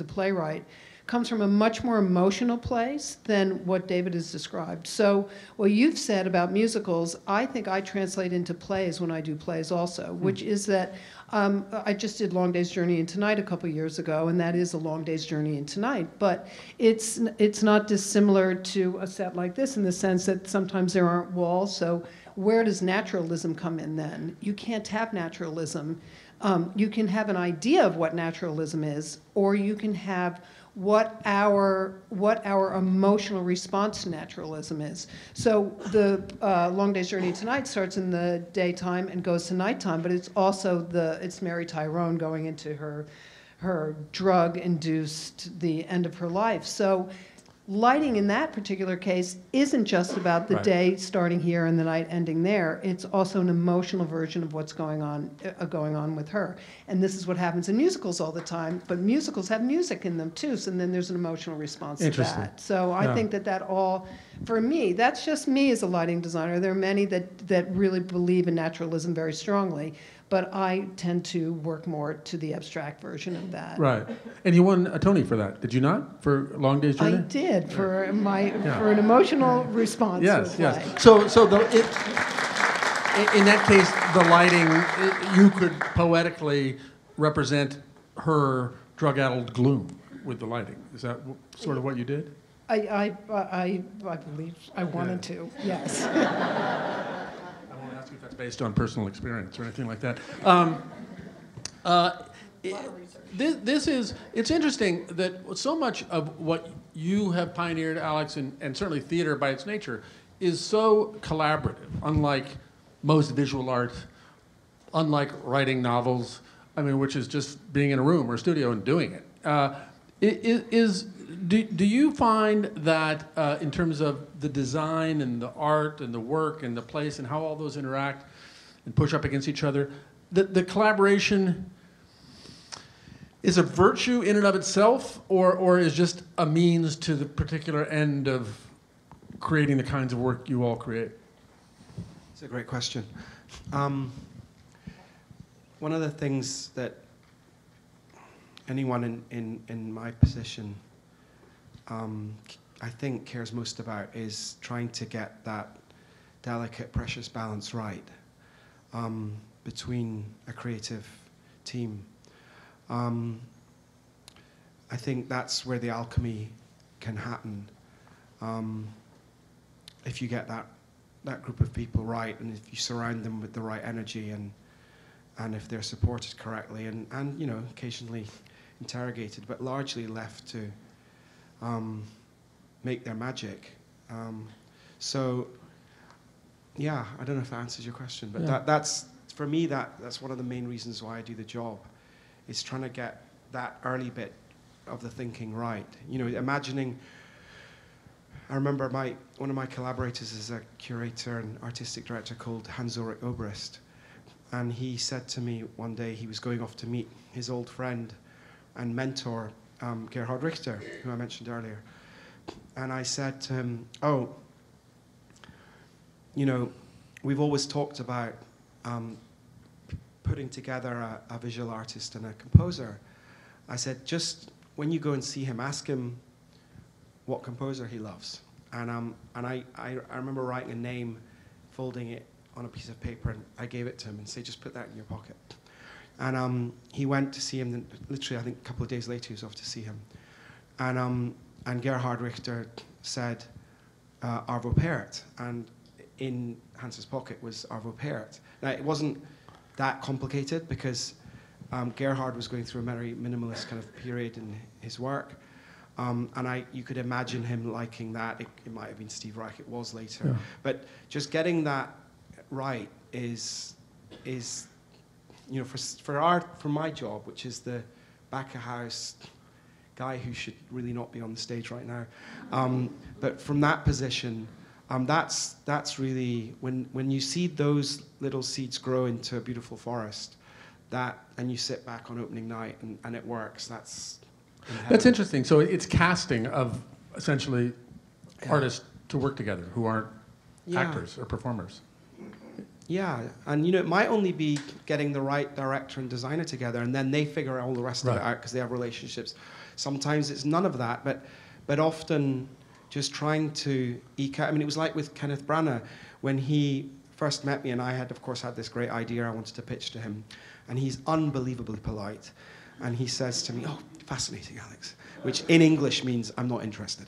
playwright comes from a much more emotional place than what David has described. So what you've said about musicals, I think I translate into plays when I do plays also, which is that I just did Long Day's Journey into Night a couple years ago, and that is a Long Day's Journey into Night. But it's not dissimilar to a set like this in the sense that sometimes there aren't walls. So where does naturalism come in then? You can't have naturalism. You can have an idea of what naturalism is, or you can have what our emotional response to naturalism is. So the Long Day's Journey Tonight starts in the daytime and goes to nighttime, but it's also it's Mary Tyrone going into her drug-induced the end of her life. So lighting in that particular case isn't just about the day starting here and the night ending there. It's also an emotional version of what's going on with her. And this is what happens in musicals all the time. But musicals have music in them too, so then there's an emotional response to that. So I think that all, for me, that's just me as a lighting designer. There are many that really believe in naturalism very strongly. But I tend to work more to the abstract version of that. Right. And you won a Tony for that, did you not? For Long Day's Journey? I did, for an emotional response to a play. Yes. So in that case, the lighting, you could poetically represent her drug-addled gloom with the lighting. Is that sort of what you did? I believe I wanted to, yes. If that's based on personal experience or anything like that. It's interesting that so much of what you have pioneered, Alex, and certainly theater by its nature, is so collaborative, unlike most visual art, unlike writing novels, which is just being in a room or a studio and doing it. Do you find that in terms of the design and the art and the work and the place and how all those interact and push up against each other, the collaboration is a virtue in and of itself, or is just a means to the particular end of creating the kinds of work you all create? It's a great question. One of the things that anyone in my position I think cares most about is trying to get that delicate, precious balance right between a creative team. I think that's where the alchemy can happen. If you get that group of people right, and if you surround them with the right energy, and if they're supported correctly, and occasionally interrogated, but largely left to make their magic. So, yeah, I don't know if that answers your question, but that's for me. That's one of the main reasons why I do the job. Is trying to get that early bit of the thinking right. Imagining. I remember one of my collaborators is a curator and artistic director called Hans-Ulrich Obrist, and he said to me one day he was going off to meet his old friend and mentor, Gerhard Richter, who I mentioned earlier. And I said to him, we've always talked about putting together a visual artist and a composer. I said, just when you go and see him, ask him what composer he loves. And I remember writing a name, folding it on a piece of paper, and I gave it to him and say, just put that in your pocket. And he went to see him, literally I think a couple of days later he was off to see him. And Gerhard Richter said, Arvo Pärt. And in Hans's pocket was Arvo Pärt. Now it wasn't that complicated because Gerhard was going through a very minimalist kind of period in his work. And you could imagine him liking that. It might have been Steve Reich, it was later. Yeah. But just getting that right is for my job, which is the back of house guy who should really not be on the stage right now. But from that position, that's really, when you see those little seeds grow into a beautiful forest, and you sit back on opening night and it works, that's interesting. So it's casting of essentially artists to work together who aren't actors or performers. Yeah, and it might only be getting the right director and designer together, and then they figure all the rest of it out because they have relationships. Sometimes it's none of that, but often just trying to eke out. I mean, it was like with Kenneth Branagh when he first met me, and I had, of course, had this great idea I wanted to pitch to him, and he's unbelievably polite, and he says to me, "Oh, fascinating, Alex," which in English means I'm not interested.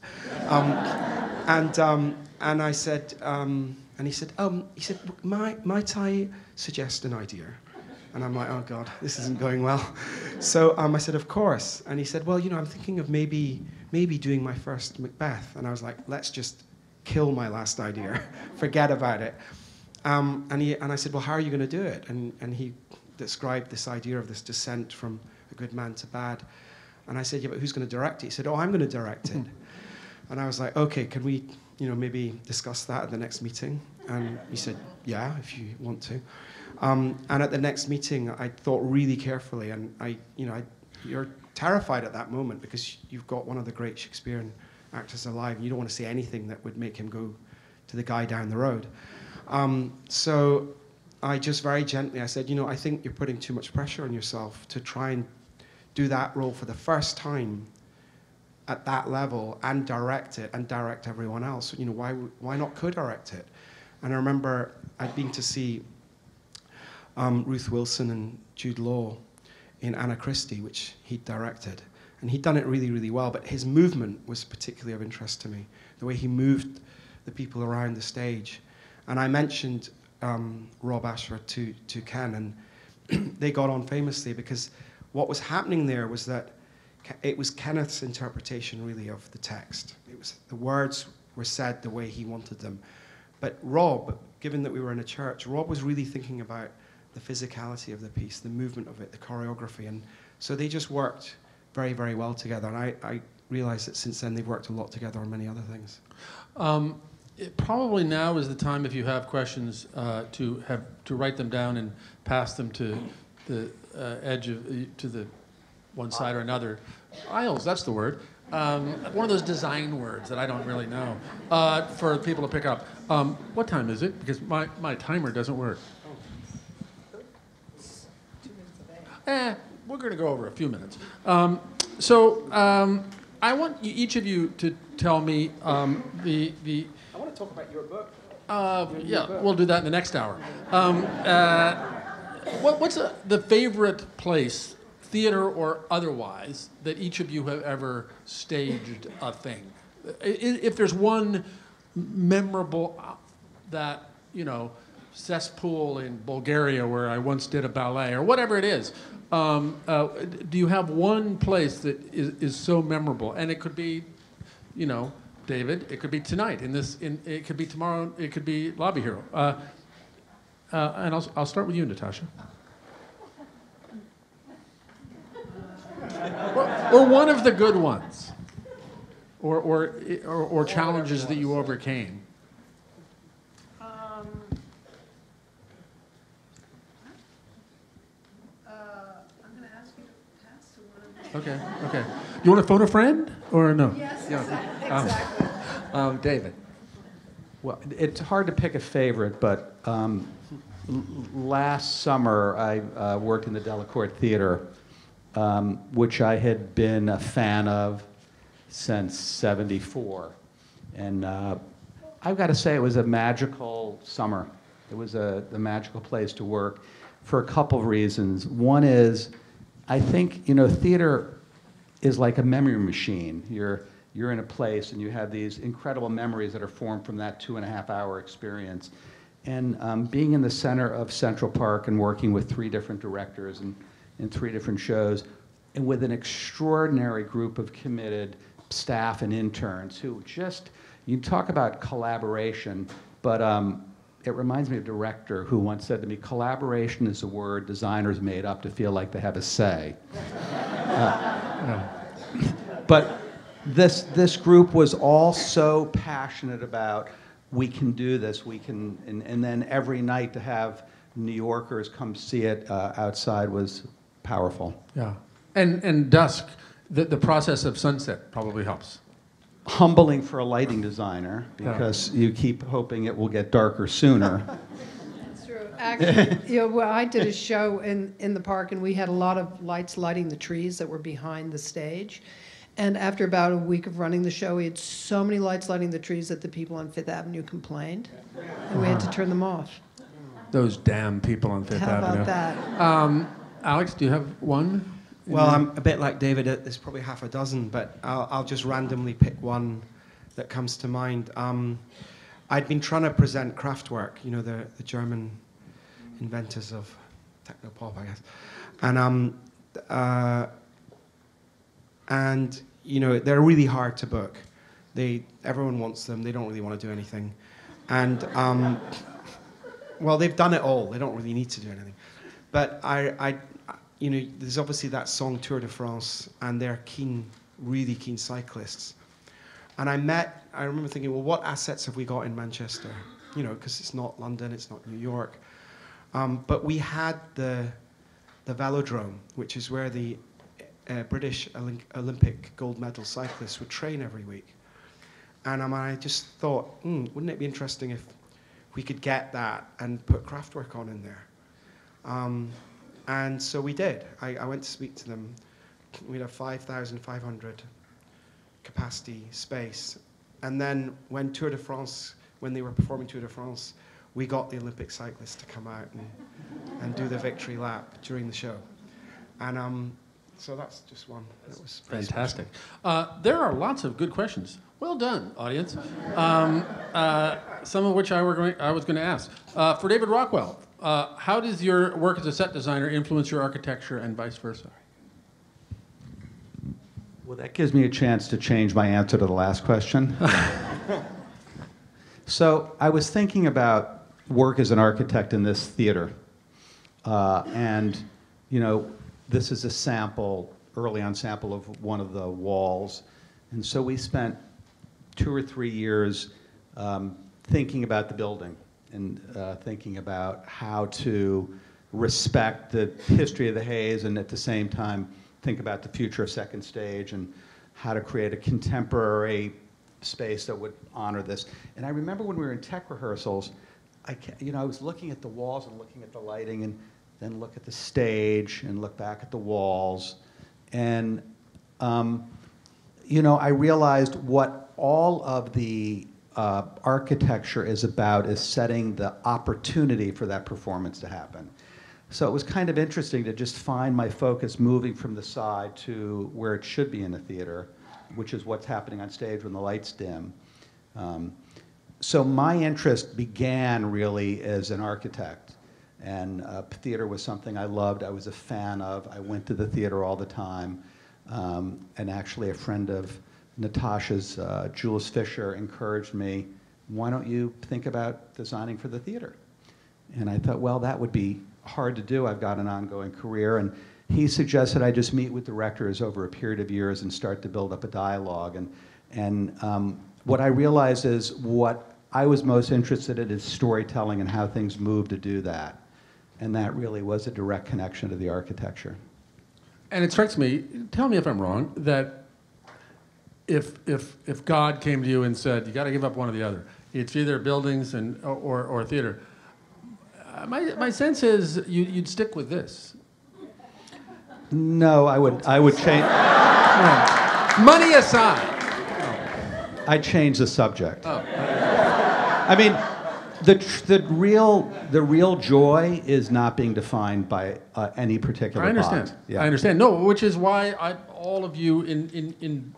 And I said. And he said, might I suggest an idea? And I'm like, oh God, this isn't going well. So I said, of course. And he said, well, I'm thinking of maybe doing my first Macbeth. And I was like, let's just kill my last idea. Forget about it. And I said, well, how are you going to do it? And he described this idea of this descent from a good man to bad. And I said, yeah, but who's going to direct it? He said, oh, I'm going to direct it. And I was like, okay, can we maybe discuss that at the next meeting? And he said, yeah, if you want to. And at the next meeting, I thought really carefully, and you're terrified at that moment because you've got one of the great Shakespearean actors alive, and you don't want to say anything that would make him go to the guy down the road. So I just very gently, I said, I think you're putting too much pressure on yourself to try and do that role for the first time at that level and direct it and direct everyone else. Why not co-direct it? And I remember I'd been to see Ruth Wilson and Jude Law in Anna Christie, which he'd directed. And he'd done it really, really well, but his movement was particularly of interest to me, the way he moved the people around the stage. And I mentioned Rob Ashford to Ken, and they got on famously because what was happening there was that it was Kenneth's interpretation, really, of the text. The words were said the way he wanted them. But Rob, given that we were in a church, Rob was really thinking about the physicality of the piece, the movement of it, the choreography. And so they just worked very, very well together. And I realized that since then they've worked a lot together on many other things. Probably now is the time, if you have questions, to write them down and pass them to the edge to the one side or another. Aisles, that's the word. One of those design words that I don't really know for people to pick up. What time is it? Because my timer doesn't work. We're going to go over a few minutes. I want each of you to tell me the. I want to talk about your book. We'll do that in the next hour. What's the favorite place, theater or otherwise, that each of you have ever staged a thing? If there's one memorable that, cesspool in Bulgaria where I once did a ballet or whatever it is, do you have one place that is so memorable? And it could be, David, it could be tonight, it could be tomorrow, it could be Lobby Hero. And I'll start with you, Natasha. Or one of the good ones, or challenges that you overcame. I'm going to ask you to pass to one of them. Okay. You want to phone a friend or no? Yes, Yeah. exactly. David. Well, it's hard to pick a favorite, but last summer I worked in the Delacorte Theater, which I had been a fan of since '74. And I've got to say it was a magical summer. It was a magical place to work for a couple of reasons. One is, I think, theater is like a memory machine. You're in a place and you have these incredible memories that are formed from that 2.5-hour experience. And being in the center of Central Park and working with 3 different directors and in 3 different shows, and with an extraordinary group of committed staff and interns who just, you talk about collaboration, but it reminds me of a director who once said to me, collaboration is a word designers made up to feel like they have a say. But this group was all so passionate about we can do this, we can, and then every night to have New Yorkers come see it outside was powerful. Yeah. And dusk, the process of sunset probably helps. Humbling for a lighting designer, because you keep hoping it will get darker sooner. That's true. Actually, well, I did a show in the park, and we had a lot of lights lighting the trees that were behind the stage. And after about a week of running the show, we had so many lights lighting the trees that the people on Fifth Avenue complained, and we had to turn them off. Those damn people on Fifth Avenue. How about that? Alex, do you have one? Well, I'm a bit like David. There's probably half a dozen, but I'll just randomly pick one that comes to mind. I'd been trying to present Kraftwerk, you know, the German inventors of technopop, I guess. And you know, they're really hard to book. Everyone wants them. They don't really want to do anything. And well, they've done it all. They don't really need to do anything. But you know, there's obviously that song Tour de France, and they're really keen cyclists. And I remember thinking, well, what assets have we got in Manchester? You know, because it's not London, it's not New York. But we had the velodrome, which is where the British Olympic gold medal cyclists would train every week. And I just thought, wouldn't it be interesting if we could get that and put Kraftwerk on in there? And so we did. I went to speak to them. We had a 5,500 capacity space. And then when they were performing Tour de France, we got the Olympic cyclists to come out and do the victory lap during the show. And so that's just one. That was fantastic. There are lots of good questions. Well done, audience. Some of which I was going to ask. For David Rockwell, how does your work as a set designer influence your architecture and vice versa? Well, that gives me a chance to change my answer to the last question. So I was thinking about work as an architect in this theater. And, you know, this is a sample, early on sample of one of the walls. And so we spent 2 or 3 years thinking about the building and thinking about how to respect the history of the Hayes and at the same time think about the future of Second Stage and how to create a contemporary space that would honor this. And I remember when we were in tech rehearsals, I was looking at the walls and looking at the lighting and then look at the stage and look back at the walls. And, I realized what all of the architecture is about is setting the opportunity for that performance to happen. So it was kind of interesting to just find my focus moving from the side to where it should be in the theater, which is what's happening on stage when the lights dim. So my interest began really as an architect. And theater was something I loved, I was a fan of. I went to the theater all the time. And actually a friend of Natasha's, Jules Fisher, encouraged me, why don't you think about designing for the theater? And I thought, well, that would be hard to do. I've got an ongoing career. And he suggested I just meet with directors over a period of years and start to build up a dialogue. And what I realized is what I was most interested in is storytelling and how things move to do that. And that really was a direct connection to the architecture. And it strikes me, tell me if I'm wrong, that if God came to you and said, you got to give up one or the other, it's either buildings or theater, my sense is you'd stick with this. No, I would change. Money aside. I'd change the subject. Oh. I mean, the real joy is not being defined by any particular I understand. bond. Yeah. I understand. No, which is why all of you in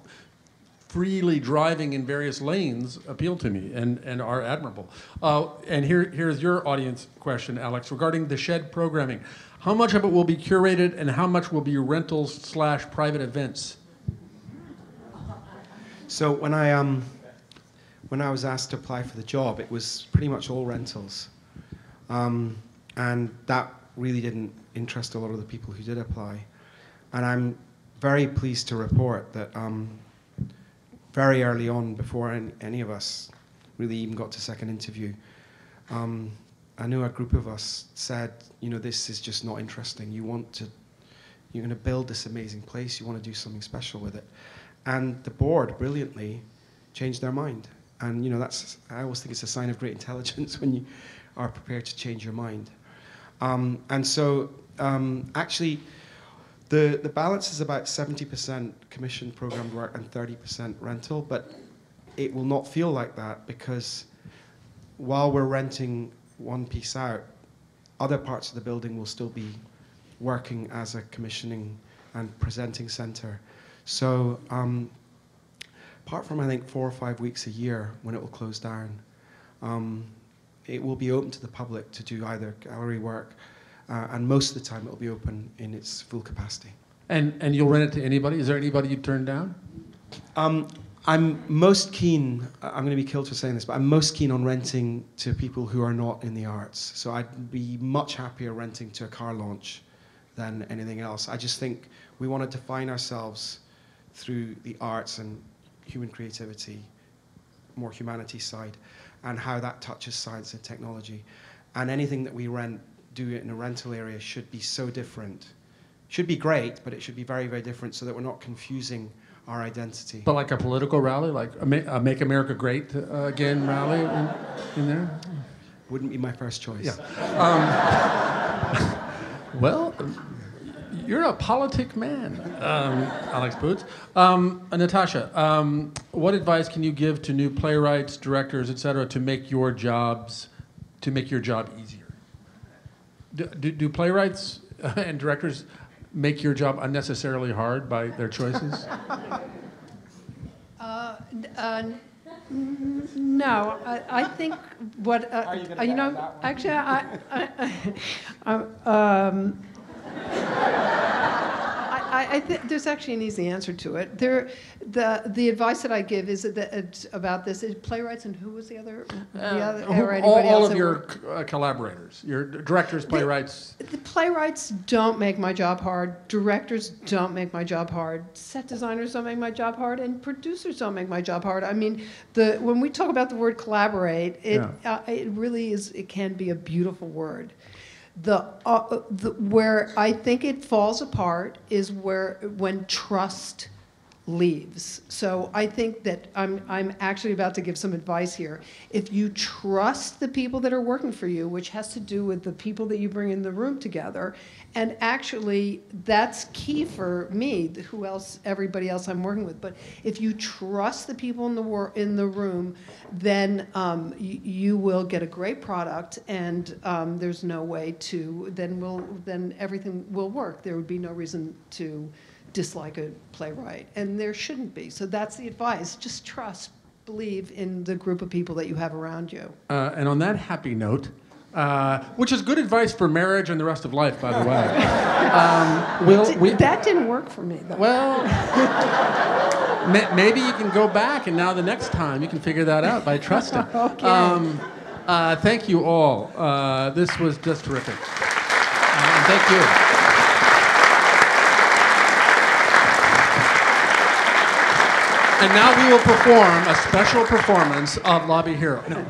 freely driving in various lanes appeal to me and are admirable. And here's your audience question, Alex, regarding the shed programming. How much of it will be curated and how much will be rentals/private events? So when I was asked to apply for the job, it was pretty much all rentals. And that really didn't interest a lot of the people who did apply. And I'm very pleased to report that very early on, before any of us really even got to second interview. I knew a group of us said, you know, this is just not interesting. You're going to build this amazing place. You want to do something special with it. And the board brilliantly changed their mind. And, you know, I always think it's a sign of great intelligence when you are prepared to change your mind. And so, actually, the balance is about 70% commission programmed work and 30% rental, but it will not feel like that because while we're renting one piece out, other parts of the building will still be working as a commissioning and presenting center. So apart from, I think, 4 or 5 weeks a year when it will close down, it will be open to the public to do either gallery work, and most of the time it will be open in its full capacity. And you'll rent it to anybody? Is there anybody you'd turn down? I'm most keen, I'm going to be killed for saying this, but I'm most keen on renting to people who are not in the arts. So I'd be much happier renting to a car launch than anything else. I just think we want to define ourselves through the arts and human creativity, more humanities side, and how that touches science and technology. And anything that we do it in a rental area should be so different. Should be great, but it should be very, very different so that we're not confusing our identity. But like a political rally, like a Make America Great Again rally in there? Wouldn't be my first choice. Yeah. Well, you're a politic man, Alex Poots. Natasha, what advice can you give to new playwrights, directors, etc., to make your job easier? Do playwrights and directors make your job unnecessarily hard by their choices? No, I think what you know. Actually, I think there's actually an easy answer to it. The advice that I give is about this is playwrights, and who was the other? Or anybody all else of your collaborators, your directors, playwrights. The playwrights don't make my job hard. Directors don't make my job hard. Set designers don't make my job hard, and producers don't make my job hard. I mean, when we talk about the word collaborate, it really is. It can be a beautiful word. Where I think it falls apart is when trust leaves. So I think that I'm actually about to give some advice here. If you trust the people that are working for you, which has to do with the people that you bring in the room together, and actually that's key for me, everybody else I'm working with. But if you trust the people in the room, then you will get a great product, and there's no way then everything will work. There would be no reason to dislike a playwright, and there shouldn't be. So that's the advice. Just trust, believe in the group of people that you have around you. And on that happy note, which is good advice for marriage and the rest of life, by the way. That didn't work for me, though. Well, maybe you can go back, and now the next time you can figure that out by trusting. Okay. Thank you all. This was just terrific. Thank you. And now we will perform a special performance of Lobby Hero. No.